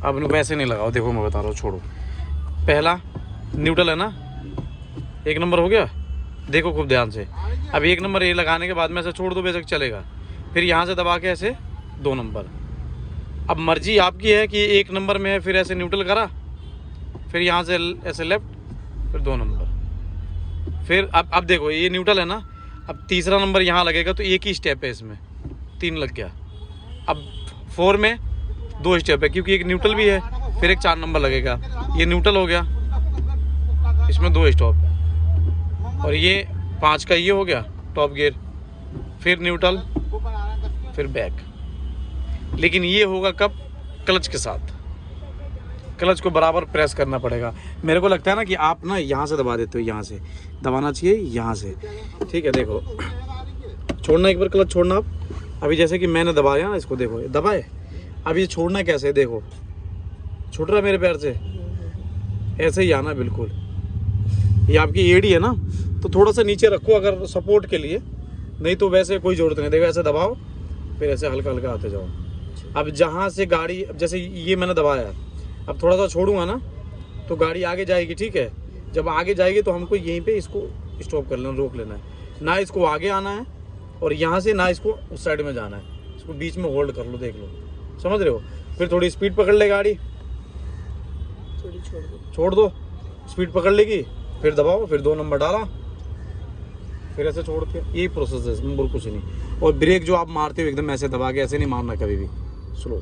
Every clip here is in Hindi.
अब वैसे नहीं लगाओ, देखो मैं बता रहा हूँ, छोड़ो। पहला न्यूट्रल है ना, 1 नंबर हो गया, देखो खूब ध्यान से। अब 1 नंबर ये लगाने के बाद में ऐसे छोड़ दो, बेशक चलेगा। फिर यहाँ से दबा के ऐसे 2 नंबर। अब मर्जी आपकी है कि 1 नंबर में है, फिर ऐसे न्यूट्रल करा, फिर यहाँ से ऐसे लेफ्ट, फिर 2 नंबर। फिर अब देखो ये न्यूट्रल है ना, अब तीसरा नंबर यहाँ लगेगा तो एक ही स्टेप है इसमें, 3 लग गया। अब 4 में 2 स्टेप है, क्योंकि एक न्यूट्रल भी है, फिर एक 4 नंबर लगेगा। ये न्यूट्रल हो गया, इसमें 2 स्टॉप है। और ये 5 का ये हो गया टॉप गियर, फिर न्यूट्रल, फिर बैक। लेकिन ये होगा कब? क्लच के साथ। क्लच को बराबर प्रेस करना पड़ेगा। मेरे को लगता है ना कि आप ना यहाँ से दबा देते हो, यहाँ से दबाना चाहिए, यहाँ से, ठीक है। देखो छोड़ना, एक बार क्लच छोड़ना आप। अभी जैसे कि मैंने दबाया ना इसको, देखो दबाए, अब ये छोड़ना कैसे है, देखो छूट रहा है मेरे पैर से, ऐसे ही आना बिल्कुल। ये आपकी एड़ी है ना, तो थोड़ा सा नीचे रखो अगर सपोर्ट के लिए, नहीं तो वैसे कोई जरूरत नहीं। देखो ऐसे दबाओ, फिर ऐसे हल्का हल्का आते जाओ। अब जहाँ से गाड़ी, जैसे ये मैंने दबाया, अब थोड़ा सा छोड़ूंगा ना तो गाड़ी आगे जाएगी, ठीक है। जब आगे जाएगी तो हमको यहीं पे इसको स्टॉप कर लेना, रोक लेना है। ना इसको आगे आना है और यहाँ से ना इसको उस साइड में जाना है, इसको बीच में होल्ड कर लो, देख लो, समझ रहे हो। फिर थोड़ी स्पीड पकड़ ले गाड़ी, थोड़ी छोड़ दो, स्पीड पकड़ लेगी, फिर दबाओ, फिर 2 नंबर डाला, फिर ऐसे छोड़ के, यही प्रोसेस है इसमें, और कुछ नहीं। और ब्रेक जो आप मारते हो एकदम ऐसे दबा के, ऐसे नहीं मारना कभी भी, स्लो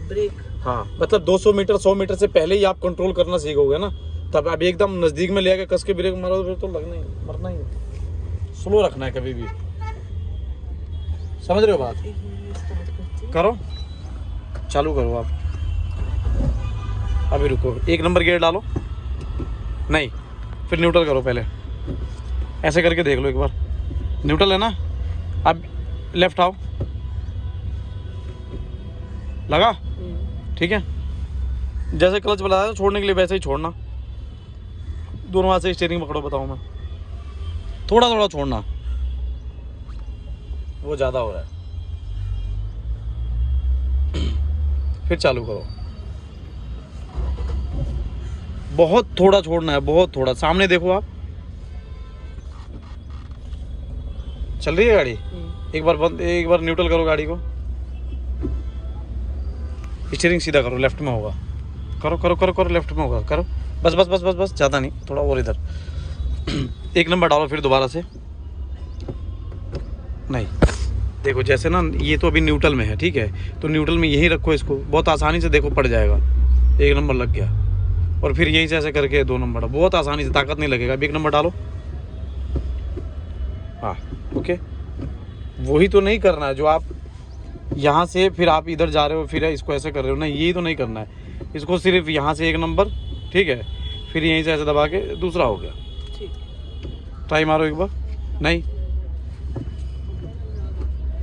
ब्रेक। हाँ, मतलब 200 मीटर 100 मीटर से पहले ही आप कंट्रोल करना सीखोगे ना, तब अब एकदम नज़दीक में ले आके कस के ब्रेक मारो, फिर तो लगना ही, मरना ही। स्लो रखना है कभी भी, समझ रहे हो बात। करो, चालू करो आप। अभी रुको, 1 नंबर गियर डालो, नहीं, फिर न्यूट्रल करो पहले, ऐसे करके देख लो एक बार। न्यूट्रल है ना, अब लेफ्ट आओ, लगा, ठीक है। जैसे क्लच बताया छोड़ने के लिए वैसे ही छोड़ना, दोनों हाथ से स्टीयरिंग पकड़ो। बताऊँ मैं, थोड़ा थोड़ा छोड़ना, वो ज़्यादा हो रहा है। फिर चालू करो, बहुत थोड़ा छोड़ना है, बहुत थोड़ा। सामने देखो आप, चल रही है गाड़ी, एक बार बंद, एक बार न्यूट्रल करो गाड़ी को, स्टीयरिंग सीधा करो, लेफ्ट में होगा, करो करो करो करो, लेफ्ट में होगा, करो, बस बस बस बस बस, ज़्यादा नहीं, थोड़ा और इधर। 1 नंबर डालो, फिर दोबारा से, नहीं, देखो जैसे ना, ये तो अभी न्यूट्रल में है, ठीक है, तो न्यूट्रल में यहीं रखो इसको, बहुत आसानी से देखो पड़ जाएगा। 1 नंबर लग गया, और फिर यहीं से ऐसे करके 2 नंबर, बहुत आसानी से, ताकत नहीं लगेगा। 1 नंबर डालो, हाँ, ओके। वही तो नहीं करना है जो आप यहाँ से फिर आप इधर जा रहे हो, फिर इसको ऐसे कर रहे हो, नहीं, यही तो नहीं करना है। इसको सिर्फ यहाँ से 1 नंबर, ठीक है, फिर यहीं से ऐसे दबा के दूसरा हो गया, ट्राई मारो एक बार, नहीं,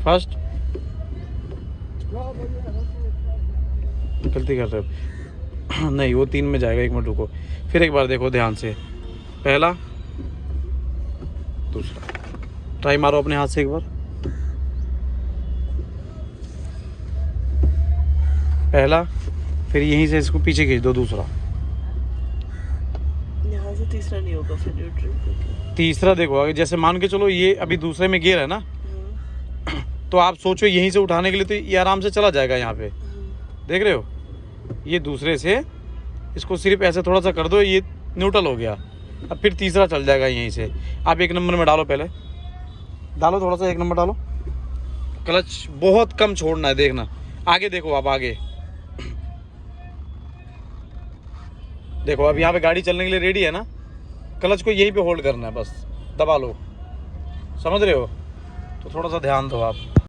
फर्स्ट, गलती कर रहे हो, नहीं, वो 3 में जाएगा, 1 मिनट रुको, फिर एक बार देखो ध्यान से, पहला दूसरा, ट्राई मारो अपने हाथ से एक बार, पहला, फिर यहीं से इसको पीछे खींच दो, दूसरा, यहाँ से तीसरा नहीं होगा, फिर न्यूट्रल। तीसरा देखो, जैसे मान के चलो ये अभी दूसरे में गियर है ना, तो आप सोचो यहीं से उठाने के लिए तो ये आराम से चला जाएगा यहाँ पे, देख रहे हो। ये दूसरे से इसको सिर्फ ऐसे थोड़ा सा कर दो, ये न्यूट्रल हो गया। अब फिर तीसरा चल जाएगा यहीं से। आप 1 नंबर में डालो, पहले डालो, थोड़ा सा 1 नंबर डालो, क्लच बहुत कम छोड़ना है, देखना आगे, देखो आप आगे देखो, अब यहाँ पे गाड़ी चलने के लिए रेडी है ना, क्लच को यहीं पे होल्ड करना है, बस दबा लो, समझ रहे हो। तो थोड़ा सा ध्यान दो आप।